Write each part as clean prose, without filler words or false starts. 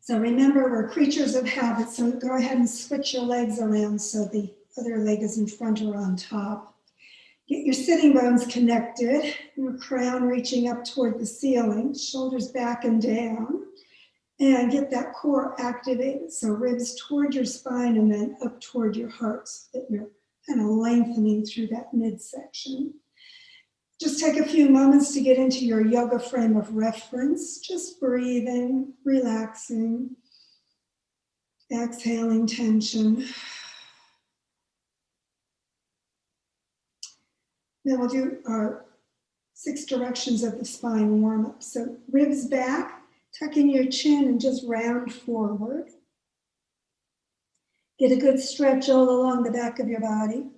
So remember, we're creatures of habit, so go ahead and switch your legs around so the other leg is in front or on top. Get your sitting bones connected, your crown reaching up toward the ceiling, shoulders back and down, and get that core activated. So ribs toward your spine and then up toward your heart so that you're kind of lengthening through that midsection. Just take a few moments to get into your yoga frame of reference, just breathing, relaxing, exhaling tension. Then we'll do our 6 directions of the spine warm-up. So ribs back, tuck in your chin and just round forward. Get a good stretch all along the back of your body.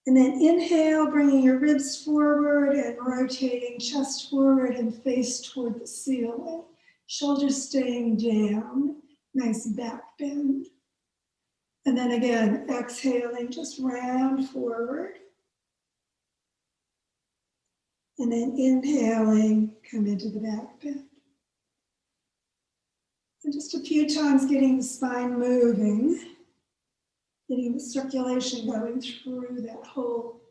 And then inhale, bringing your ribs forward and rotating chest forward and face toward the ceiling. Shoulders staying down, nice back bend. And then again, exhaling, just round forward. And then inhaling, come into the back bend. And just a few times getting the spine moving. Getting the circulation going through that whole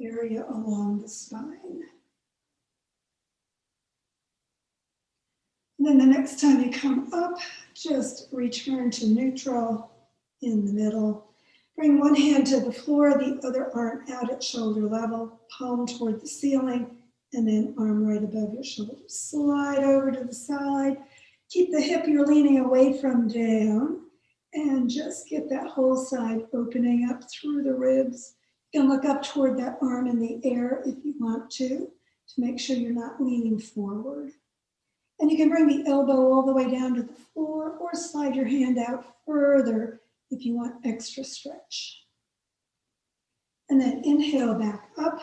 area along the spine. And then the next time you come up, just return to neutral in the middle. Bring one hand to the floor, the other arm out at shoulder level, palm toward the ceiling, and then arm right above your shoulder. Slide over to the side. Keep the hip you're leaning away from down. And just get that whole side opening up through the ribs. You can look up toward that arm in the air if you want to make sure you're not leaning forward. And you can bring the elbow all the way down to the floor or slide your hand out further if you want extra stretch. And then inhale back up,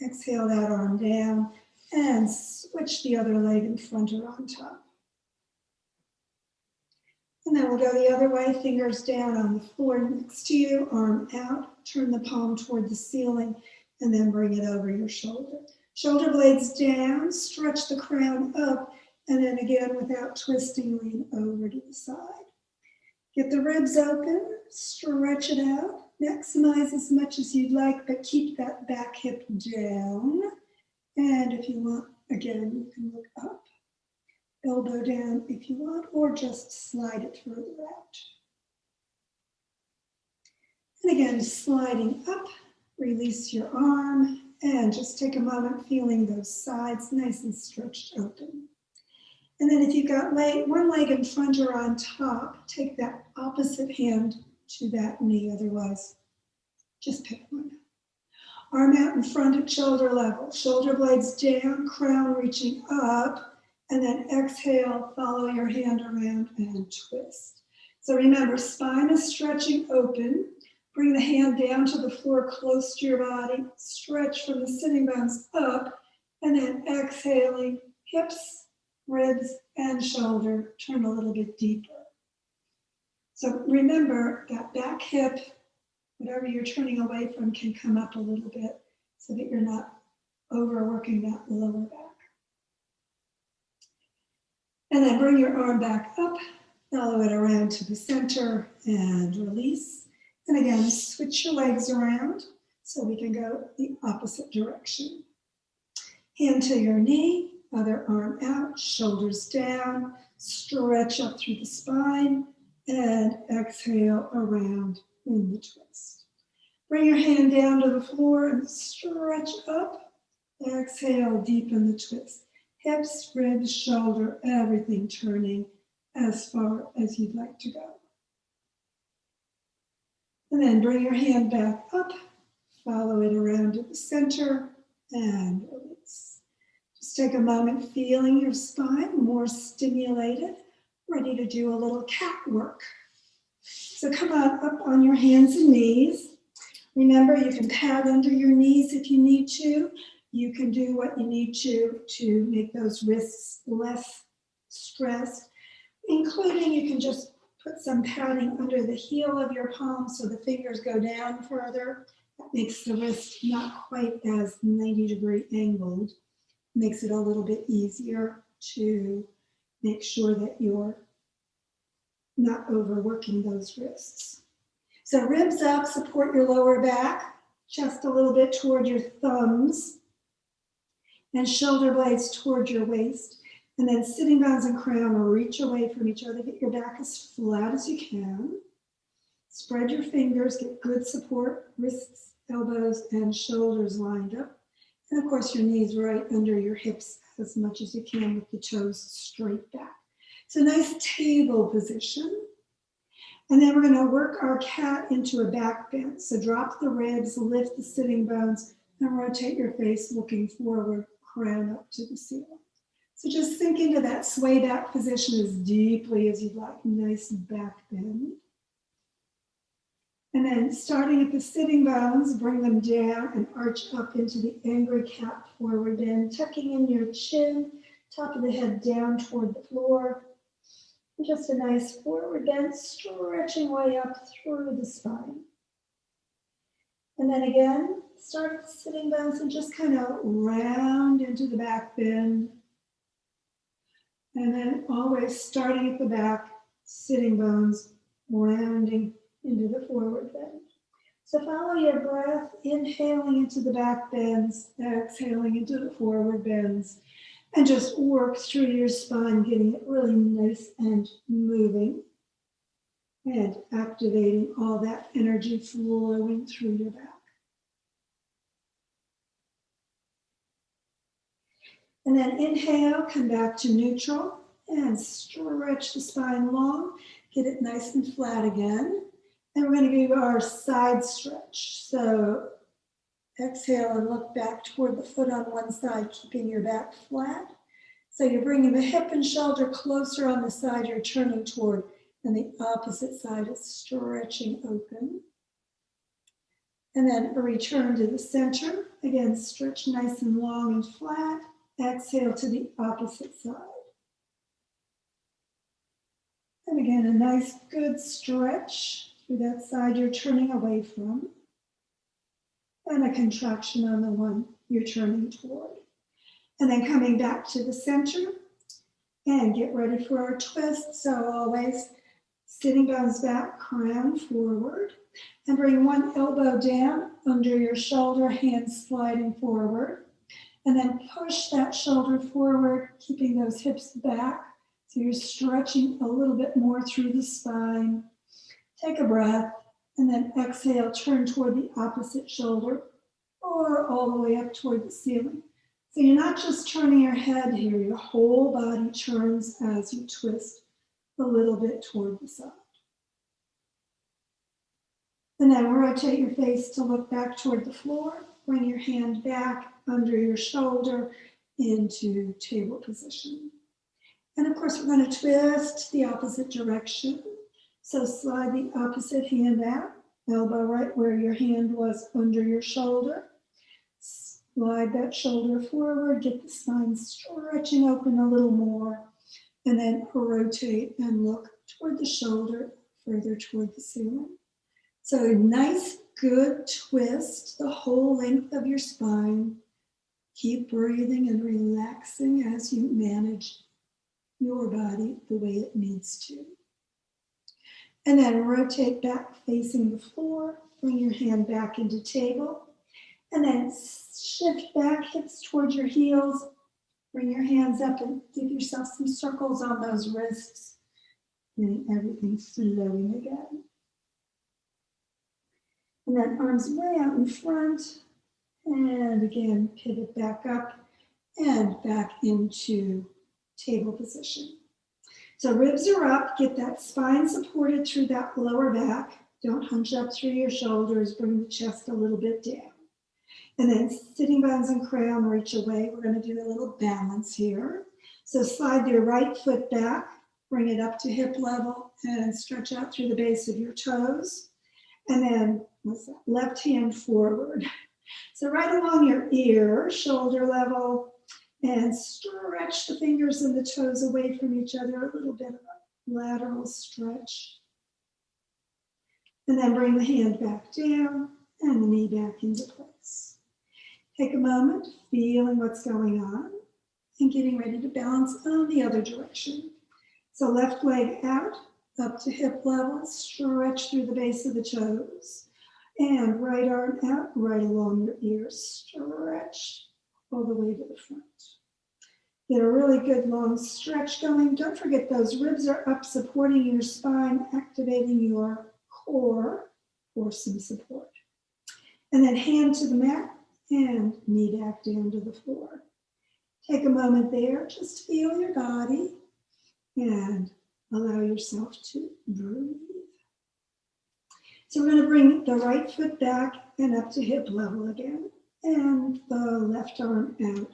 exhale that arm down, and switch the other leg in front or on top. And then we'll go the other way, fingers down on the floor next to you, arm out, turn the palm toward the ceiling, and then bring it over your shoulder. Shoulder blades down, stretch the crown up, and then again, without twisting, lean over to the side. Get the ribs open, stretch it out, maximize as much as you'd like, but keep that back hip down. And if you want, again, you can look up. Elbow down if you want, or just slide it further out. And again, sliding up, release your arm, and just take a moment feeling those sides nice and stretched open. And then if you've got one leg in front or on top, take that opposite hand to that knee, otherwise just pick one. Arm out in front at shoulder level, shoulder blades down, crown reaching up, and then exhale, follow your hand around and twist. So remember, spine is stretching open. Bring the hand down to the floor close to your body. Stretch from the sitting bones up, and then exhaling, hips, ribs, and shoulder. Turn a little bit deeper. So remember that back hip, whatever you're turning away from, can come up a little bit so that you're not overworking that lower back. And then bring your arm back up, follow it around to the center and release. And again, switch your legs around so we can go the opposite direction. Hand to your knee, other arm out, shoulders down, stretch up through the spine, and exhale around in the twist. Bring your hand down to the floor and stretch up. Exhale, deepen the twist. Hips, ribs, shoulder, everything turning as far as you'd like to go. And then bring your hand back up, follow it around to the center, and release. Just take a moment feeling your spine more stimulated, ready to do a little cat work. So come on up on your hands and knees. Remember, you can pad under your knees if you need to. You can do what you need to make those wrists less stressed, including you can just put some padding under the heel of your palm so the fingers go down further. That makes the wrist not quite as 90-degree angled. Makes it a little bit easier to make sure that you're not overworking those wrists. So ribs up, support your lower back, chest a little bit toward your thumbs, and shoulder blades toward your waist. And then sitting bones and crown, reach away from each other. Get your back as flat as you can. Spread your fingers, get good support, wrists, elbows, and shoulders lined up. And of course, your knees right under your hips as much as you can with the toes straight back. So nice table position. And then we're going to work our cat into a back bend. So drop the ribs, lift the sitting bones, and rotate your face looking forward, crown up to the ceiling. So just sink into that sway back position as deeply as you'd like. Nice back bend. And then starting at the sitting bones, bring them down and arch up into the angry cat forward bend, tucking in your chin, top of the head down toward the floor. And just a nice forward bend, stretching way up through the spine. And then again, start at the sitting bones and just kind of round into the back bend. And then always starting at the back, sitting bones, rounding into the forward bend. So follow your breath, inhaling into the back bends, exhaling into the forward bends, and just work through your spine, getting it really nice and moving and activating all that energy flowing through your back. And then inhale, come back to neutral and stretch the spine long. Get it nice and flat again. And we're going to do our side stretch. So exhale and look back toward the foot on one side, keeping your back flat. So you're bringing the hip and shoulder closer on the side you're turning toward, and the opposite side is stretching open. And then a return to the center. Again, stretch nice and long and flat. Exhale to the opposite side. And again, a nice good stretch through that side you're turning away from. And a contraction on the one you're turning toward. And then coming back to the center and get ready for our twist. So always sitting bones back, crown forward, and bring one elbow down under your shoulder, hands sliding forward. And then push that shoulder forward, keeping those hips back. So you're stretching a little bit more through the spine. Take a breath, and then exhale, turn toward the opposite shoulder or all the way up toward the ceiling. So you're not just turning your head here, your whole body turns as you twist a little bit toward the side. And then rotate your face to look back toward the floor. Bring your hand back under your shoulder into table position. And of course, we're going to twist the opposite direction. So slide the opposite hand out, elbow right where your hand was under your shoulder. Slide that shoulder forward, get the spine stretching open a little more, and then rotate and look toward the shoulder, further toward the ceiling. So a nice, good twist the whole length of your spine. Keep breathing and relaxing as you manage your body the way it needs to. And then rotate back facing the floor. Bring your hand back into table. And then shift back, hips towards your heels. Bring your hands up and give yourself some circles on those wrists. And everything flowing again. And then arms way out in front. And again, pivot back up and back into table position. So ribs are up, get that spine supported through that lower back. Don't hunch up through your shoulders, bring the chest a little bit down. And then sitting bones and crown, reach away. We're going to do a little balance here. So slide your right foot back, bring it up to hip level, and stretch out through the base of your toes. And then left hand forward. So right along your ear, shoulder level, and stretch the fingers and the toes away from each other, a little bit of a lateral stretch. And then bring the hand back down and the knee back into place. Take a moment, feeling what's going on. and getting ready to balance on the other direction. So left leg out, up to hip level, stretch through the base of the toes. And right arm out, right along your ears, stretch all the way to the front. Get a really good long stretch going. Don't forget those ribs are up, supporting your spine, activating your core for some support. And then hand to the mat and knee back down to the floor. Take a moment there, just feel your body and allow yourself to breathe. So we're going to bring the right foot back and up to hip level again, and the left arm out.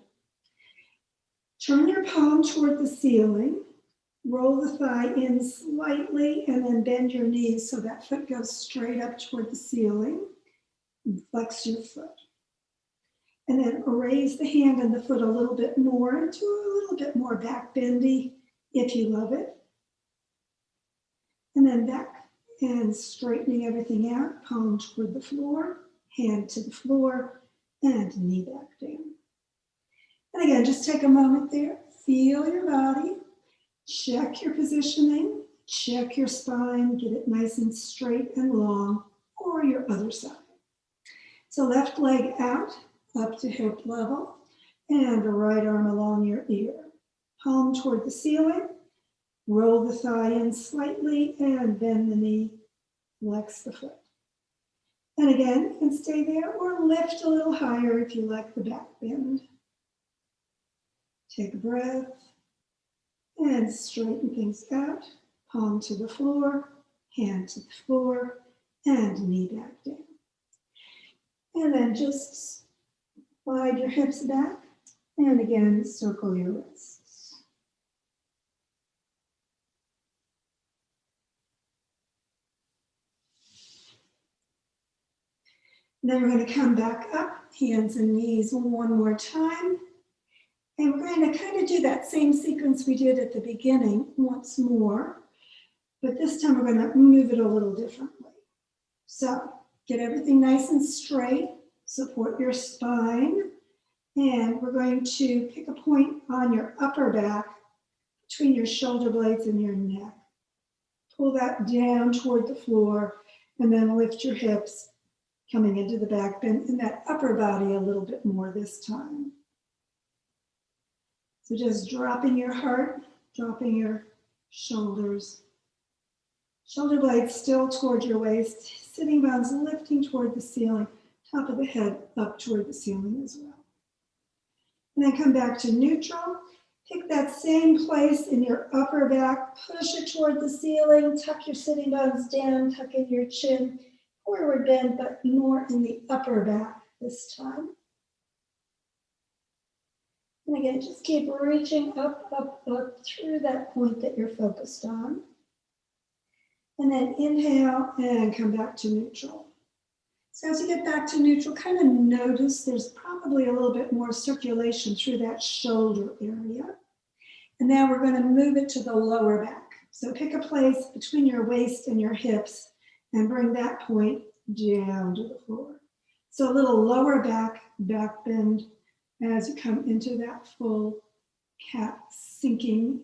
Turn your palm toward the ceiling, roll the thigh in slightly, and then bend your knees so that foot goes straight up toward the ceiling. Flex your foot. And then raise the hand and the foot a little bit more into a little bit more back bendy if you love it. And then back and straightening everything out, palm toward the floor, hand to the floor, and knee back down. And again, just take a moment there, feel your body, check your positioning, check your spine, get it nice and straight and long, or your other side. So left leg out, up to hip level, and the right arm along your ear. Palm toward the ceiling, roll the thigh in slightly, and bend the knee, flex the foot. And again, you can stay there or lift a little higher if you like the back bend. Take a breath and straighten things out. Palm to the floor, hand to the floor, and knee back down. And then just slide your hips back, and again, circle your wrists. Then we're going to come back up, hands and knees one more time. And we're going to kind of do that same sequence we did at the beginning once more, but this time we're going to move it a little differently. So get everything nice and straight, support your spine, and we're going to pick a point on your upper back between your shoulder blades and your neck. Pull that down toward the floor, and then lift your hips, coming into the back bend in that upper body a little bit more this time. So just dropping your heart, dropping your shoulders. Shoulder blades still toward your waist, sitting bones lifting toward the ceiling, top of the head up toward the ceiling as well. And then come back to neutral. Pick that same place in your upper back, push it toward the ceiling, tuck your sitting bones down, tuck in your chin, forward bend, but more in the upper back this time. And again, just keep reaching up, up, up through that point that you're focused on. And then inhale and come back to neutral. So as you get back to neutral, kind of notice there's probably a little bit more circulation through that shoulder area. And now we're going to move it to the lower back. So pick a place between your waist and your hips and bring that point down to the floor. So a little lower back bend as you come into that full cat, sinking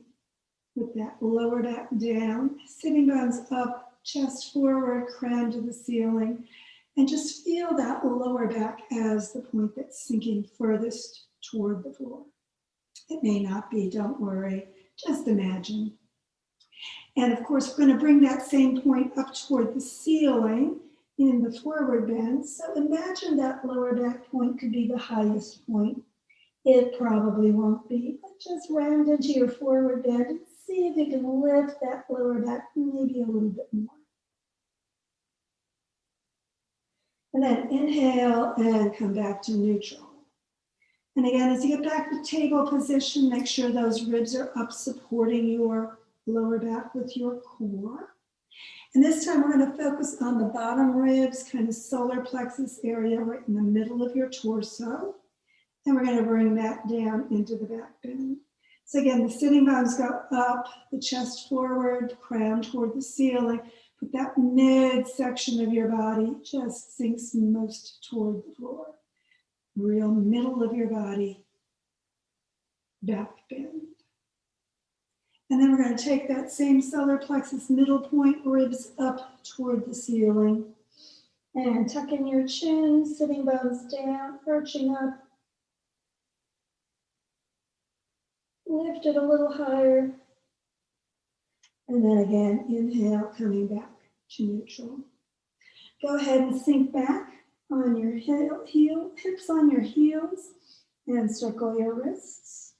with that lower back down, sitting bones up, chest forward, crown to the ceiling, and just feel that lower back as the point that's sinking furthest toward the floor. It may not be, don't worry, just imagine. And of course, we're going to bring that same point up toward the ceiling in the forward bend. So imagine that lower back point could be the highest point. It probably won't be, but just round into your forward bend and see if you can lift that lower back maybe a little bit more. And then inhale and come back to neutral. And again, as you get back to table position, make sure those ribs are up, supporting your lower back with your core. And this time we're going to focus on the bottom ribs, kind of solar plexus area right in the middle of your torso. And we're going to bring that down into the back bend. So again, the sitting bones go up, the chest forward, crown toward the ceiling, but that midsection of your body just sinks most toward the floor. Real middle of your body. back bend. And then we're going to take that same solar plexus middle point, ribs up toward the ceiling. And tuck in your chin, sitting bones down, arching up. Lift it a little higher. And then again, inhale, coming back to neutral. Go ahead and sink back on your hips on your heels, and circle your wrists.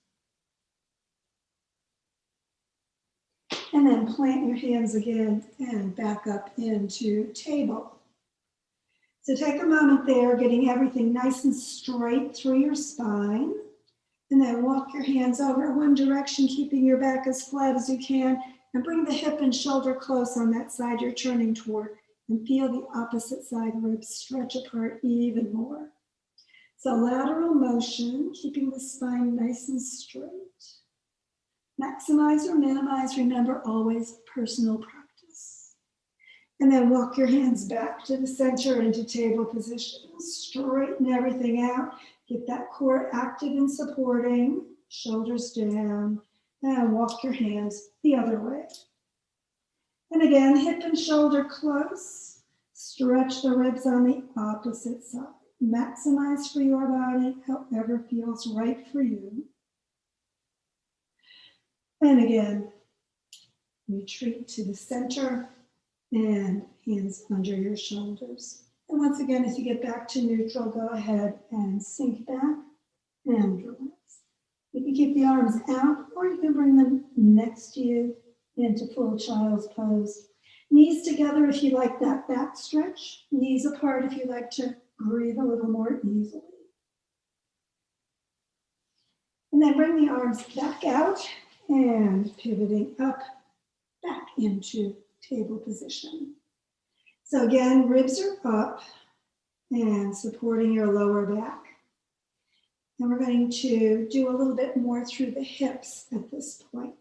And then plant your hands again and back up into table. So take a moment there, getting everything nice and straight through your spine. And then walk your hands over one direction, keeping your back as flat as you can. And bring the hip and shoulder close on that side you're turning toward. And feel the opposite side ribs stretch apart even more. So lateral motion, keeping the spine nice and straight. Maximize or minimize, remember, always personal practice. And then walk your hands back to the center into table position. Straighten everything out. Get that core active and supporting. Shoulders down. And walk your hands the other way. And again, hip and shoulder close. Stretch the ribs on the opposite side. Maximize for your body, however feels right for you. And again, retreat to the center and hands under your shoulders. And once again, as you get back to neutral, go ahead and sink back and relax. You can keep the arms out, or you can bring them next to you into full child's pose. Knees together if you like that back stretch. Knees apart if you like to breathe a little more easily. And then bring the arms back out and pivoting up, back into table position. So again, ribs are up and supporting your lower back. And we're going to do a little bit more through the hips at this point.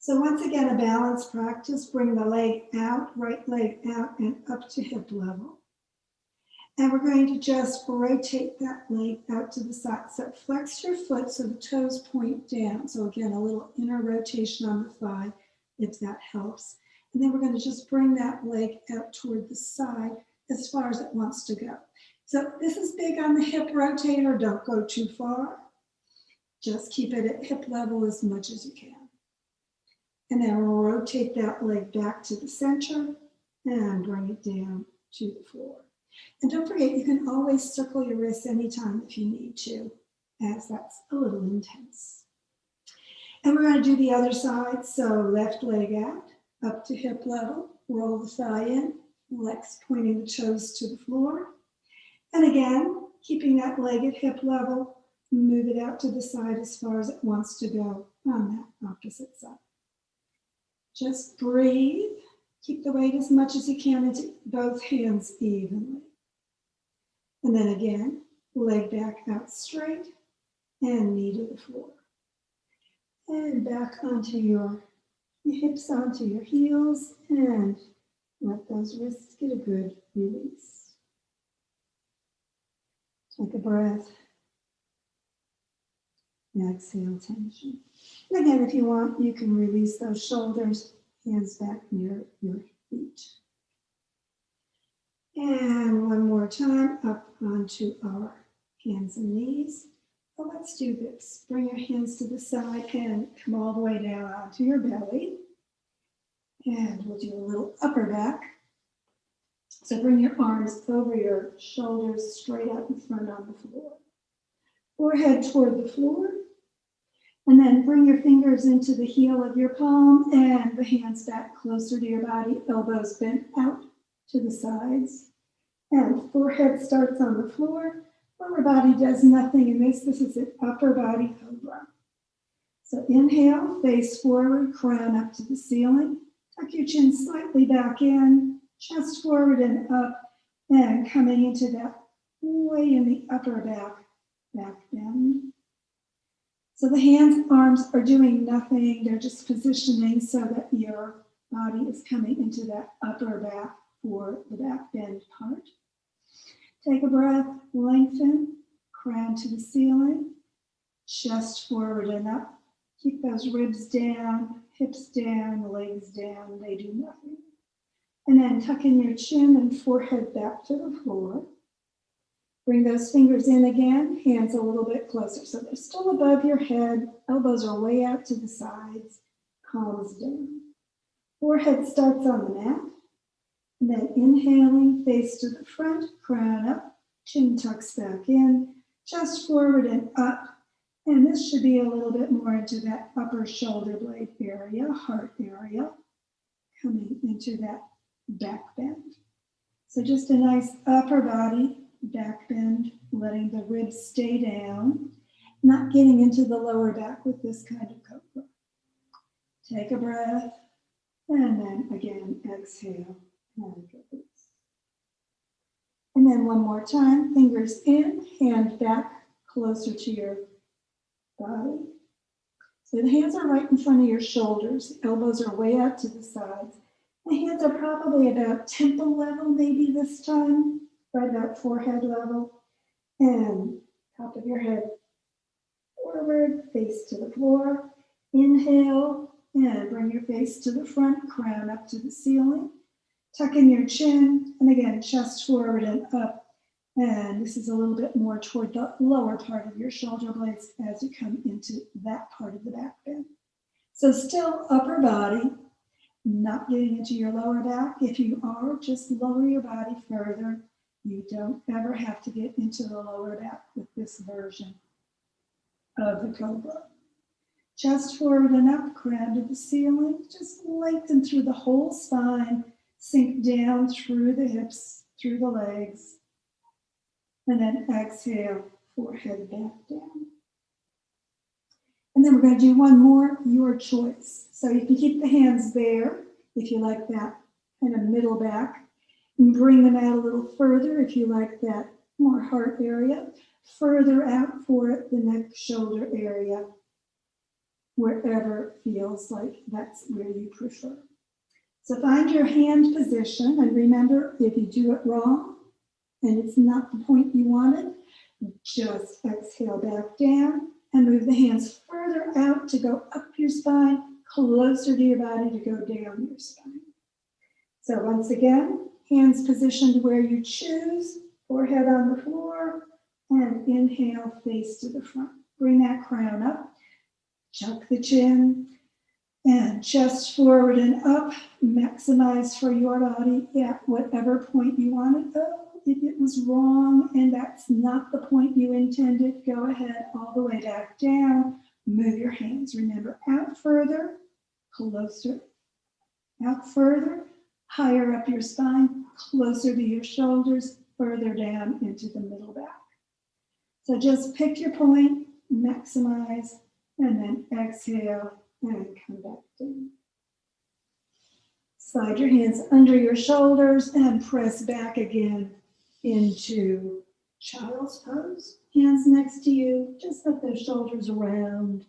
So once again, a balanced practice. Bring the leg out, right leg out and up to hip level. And we're going to just rotate that leg out to the side. So flex your foot so the toes point down. So again, a little inner rotation on the thigh, if that helps. And then we're going to just bring that leg out toward the side as far as it wants to go. So this is big on the hip rotator. Don't go too far. Just keep it at hip level as much as you can. And then we'll rotate that leg back to the center and bring it down to the floor. And don't forget, you can always circle your wrists anytime if you need to, as that's a little intense. And we're going to do the other side. So left leg out, up to hip level, roll the thigh in, legs pointing the toes to the floor. And again, keeping that leg at hip level, move it out to the side as far as it wants to go on that opposite side. Just breathe. Keep the weight as much as you can into both hands evenly. And then again, leg back out straight and knee to the floor. And back onto your hips, onto your heels, and let those wrists get a good release. Take a breath. Exhale, tension. And again, if you want, you can release those shoulders, hands back near your feet. And one more time, up onto our hands and knees. Well, let's do this. Bring your hands to the side and come all the way down onto your belly. And we'll do a little upper back. So bring your arms over your shoulders, straight out in front on the floor. Forehead toward the floor. And then bring your fingers into the heel of your palm and the hands back closer to your body, elbows bent out to the sides. And forehead starts on the floor. Lower body does nothing in this. This is an upper body cobra. So inhale, face forward, crown up to the ceiling. Tuck your chin slightly back in, chest forward and up, and coming into that way in the upper back bend. So the hands, arms are doing nothing. They're just positioning so that your body is coming into that upper back for the back bend part. Take a breath, lengthen, crown to the ceiling, chest forward and up, Keep those ribs down, hips down, legs down, they do nothing. And then tuck in your chin and forehead back to the floor. Bring those fingers in again, hands a little bit closer. So they're still above your head, elbows are way out to the sides, palms down. Forehead starts on the mat. And then inhaling, face to the front, crown up, chin tucks back in, chest forward and up. And this should be a little bit more into that upper shoulder blade area, heart area, coming into that back bend. So just a nice upper body back bend, letting the ribs stay down, not getting into the lower back with this kind of cobra. Take a breath, and then again, exhale and release. And then one more time, fingers in, hand back closer to your body. So the hands are right in front of your shoulders, the elbows are way out to the sides. The hands are probably about temple level maybe this time, right about forehead level. And top of your head forward, face to the floor. Inhale, and bring your face to the front, crown up to the ceiling. Tuck in your chin, and again, chest forward and up. And this is a little bit more toward the lower part of your shoulder blades as you come into that part of the back bend. So still upper body, not getting into your lower back. If you are, just lower your body further. You don't ever have to get into the lower back with this version of the cobra. Chest forward and up, crown to the ceiling. Just lengthen through the whole spine. Sink down through the hips, through the legs. And then exhale, forehead back down. And then we're going to do one more, your choice. So you can keep the hands there if you like that kind of middle back. And bring them out a little further if you like that more heart area. Further out for the neck, shoulder area, wherever it feels like that's where you prefer. So find your hand position, and remember, if you do it wrong and it's not the point you wanted, just exhale back down and move the hands further out to go up your spine, closer to your body to go down your spine. So once again, hands positioned where you choose, forehead on the floor, and inhale, face to the front. Bring that crown up, chuck the chin, and chest forward and up. Maximize for your body at whatever point you want it. Oh, if it was wrong and that's not the point you intended, go ahead all the way back down. Move your hands. Remember, out further, closer, out further, higher up your spine, closer to your shoulders, further down into the middle back. So just pick your point, maximize, and then exhale and come back down. Slide your hands under your shoulders and press back again into child's pose. Hands next to you, just let those shoulders round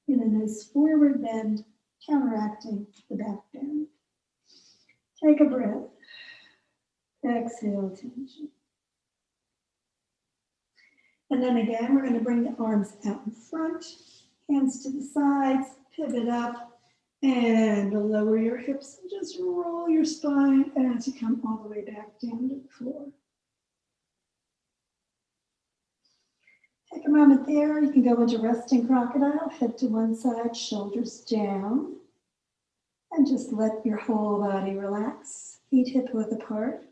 in a nice forward bend, counteracting the back bend. Take a breath. Exhale, tension. And then again, we're going to bring the arms out in front, hands to the sides, pivot up, and lower your hips and just roll your spine as you come all the way back down to the floor. Take a moment there. You can go into resting crocodile, head to one side, shoulders down, and just let your whole body relax, feet hip width apart.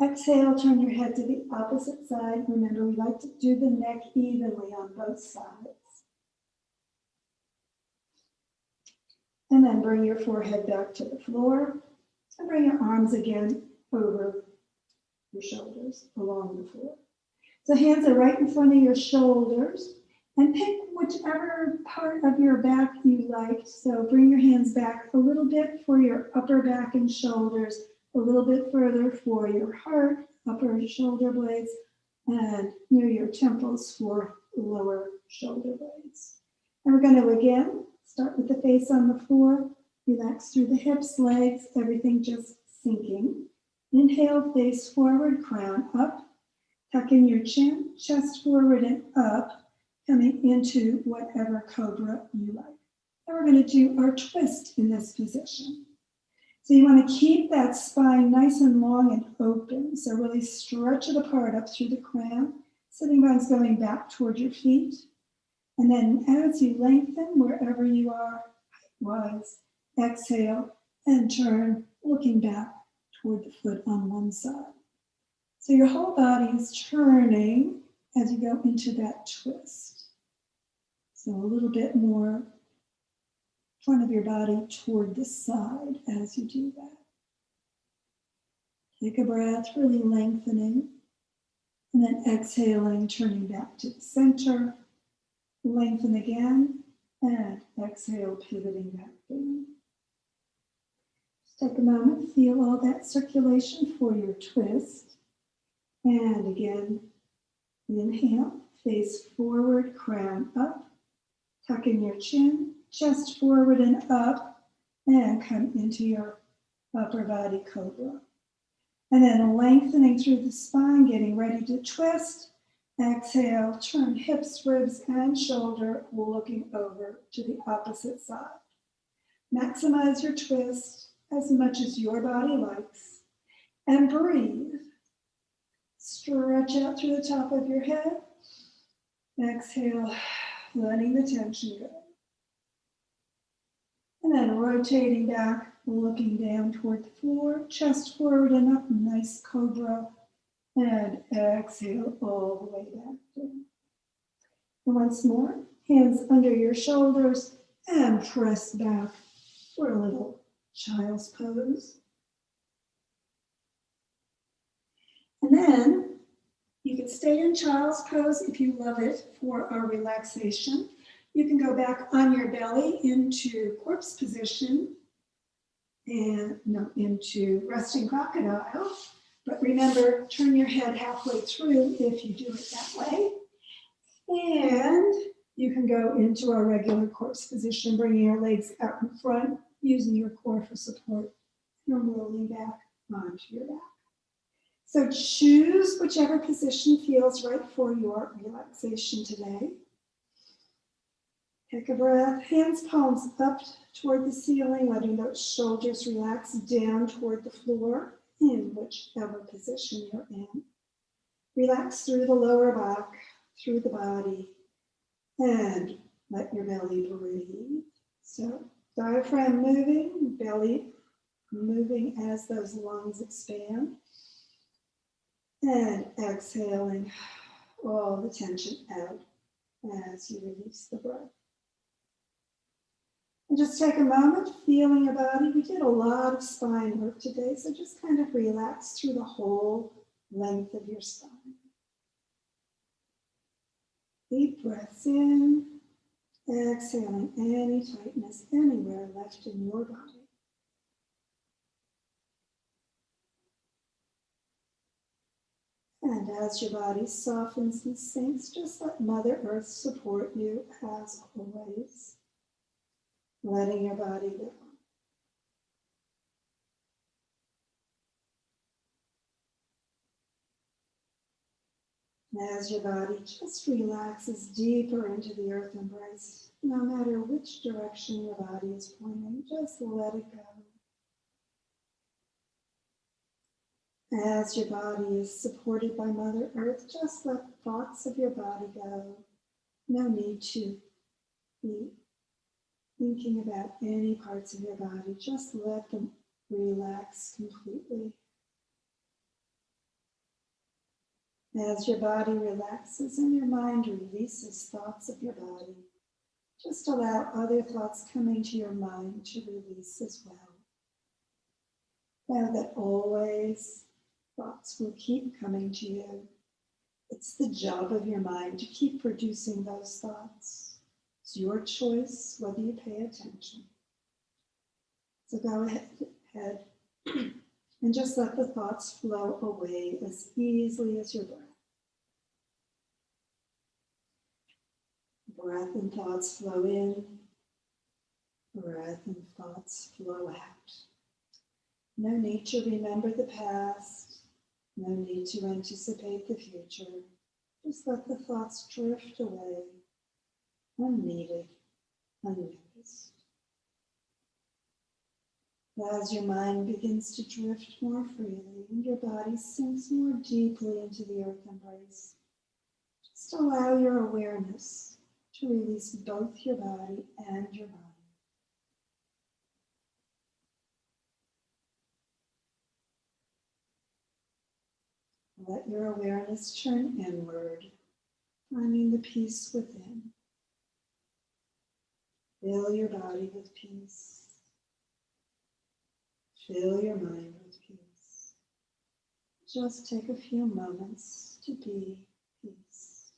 Exhale, turn your head to the opposite side. Remember, we like to do the neck evenly on both sides. And then bring your forehead back to the floor and bring your arms again over your shoulders along the floor. So hands are right in front of your shoulders, and pick whichever part of your back you like. So bring your hands back a little bit for your upper back and shoulders, a little bit further for your heart, upper shoulder blades, and near your temples for lower shoulder blades. And we're going to again start with the face on the floor. Relax through the hips, legs, everything just sinking. Inhale, face forward, crown up. Tuck in your chin, chest forward and up, coming into whatever cobra you like. And we're going to do our twist in this position. So you want to keep that spine nice and long and open. So really stretch it apart up through the crown. Sitting bones going back toward your feet. And then as you lengthen wherever you are, height-wise, exhale and turn, looking back toward the foot on one side. So your whole body is turning as you go into that twist. So a little bit more front of your body toward the side as you do that. Take a breath, really lengthening, and then exhaling, turning back to the center. Lengthen again, and exhale, pivoting back down. Just take a moment, feel all that circulation for your twist. And again, inhale, face forward, crown up, tuck in your chin, chest forward and up, and come into your upper body cobra. And then lengthening through the spine, getting ready to twist. Exhale, turn hips, ribs, and shoulder, looking over to the opposite side. Maximize your twist as much as your body likes. And breathe. Stretch out through the top of your head. Exhale, letting the tension go. And then rotating back, looking down toward the floor, chest forward and up, nice cobra. And exhale all the way back down. And once more, hands under your shoulders and press back for a little child's pose. And then you can stay in child's pose if you love it for our relaxation. You can go back on your belly into corpse position and into resting crocodile. But remember, turn your head halfway through if you do it that way. And you can go into our regular corpse position, bringing your legs out in front, using your core for support, and rolling back onto your back. So choose whichever position feels right for your relaxation today. Take a breath, hands, palms up toward the ceiling, letting those shoulders relax down toward the floor in whichever position you're in. Relax through the lower back, through the body, and let your belly breathe. So diaphragm moving, belly moving as those lungs expand. And exhaling all the tension out as you release the breath. And just take a moment, feeling your body. We did a lot of spine work today, so just kind of relax through the whole length of your spine. Deep breaths in, exhaling any tightness anywhere left in your body. And as your body softens and sinks, just let Mother Earth support you as always, letting your body go. And as your body just relaxes deeper into the earth embrace, no matter which direction your body is pointing, just let it go. As your body is supported by Mother Earth, just let thoughts of your body go. No need to be thinking about any parts of your body. Just let them relax completely. As your body relaxes and your mind releases thoughts of your body, just allow other thoughts coming to your mind to release as well. Know that always thoughts will keep coming to you. It's the job of your mind to keep producing those thoughts. It's your choice whether you pay attention. So go ahead and just let the thoughts flow away as easily as your breath. Breath and thoughts flow in. Breath and thoughts flow out. No need to remember the past. No need to anticipate the future. Just let the thoughts drift away, unneeded, unnoticed. As your mind begins to drift more freely and your body sinks more deeply into the earth embrace, just allow your awareness to release both your body and your mind. Let your awareness turn inward, finding the peace within. Fill your body with peace. Fill your mind with peace. Just take a few moments to be peace.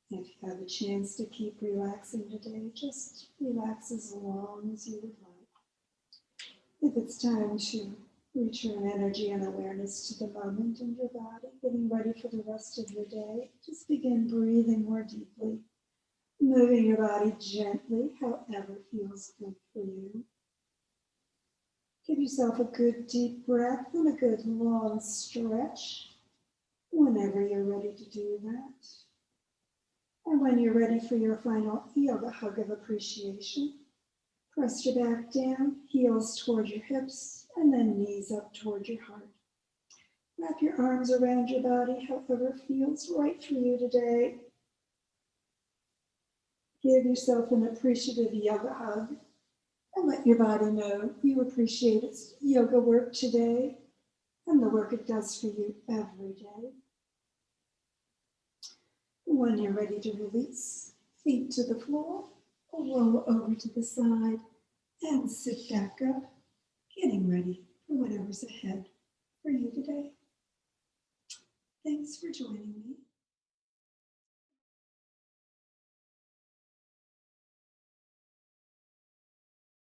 If you have a chance to keep relaxing today, just relax as long as you would like. If it's time to return energy and awareness to the moment in your body, getting ready for the rest of your day, just begin breathing more deeply, moving your body gently, however feels good for you. Give yourself a good deep breath and a good long stretch whenever you're ready to do that. And when you're ready for your final yoga hug of appreciation, press your back down, heels toward your hips, and then knees up toward your heart. Wrap your arms around your body, however feels right for you today. Give yourself an appreciative yoga hug and let your body know you appreciate its yoga work today and the work it does for you every day. When you're ready to release, feet to the floor, roll over to the side, and sit back up, getting ready for whatever's ahead for you today. Thanks for joining me.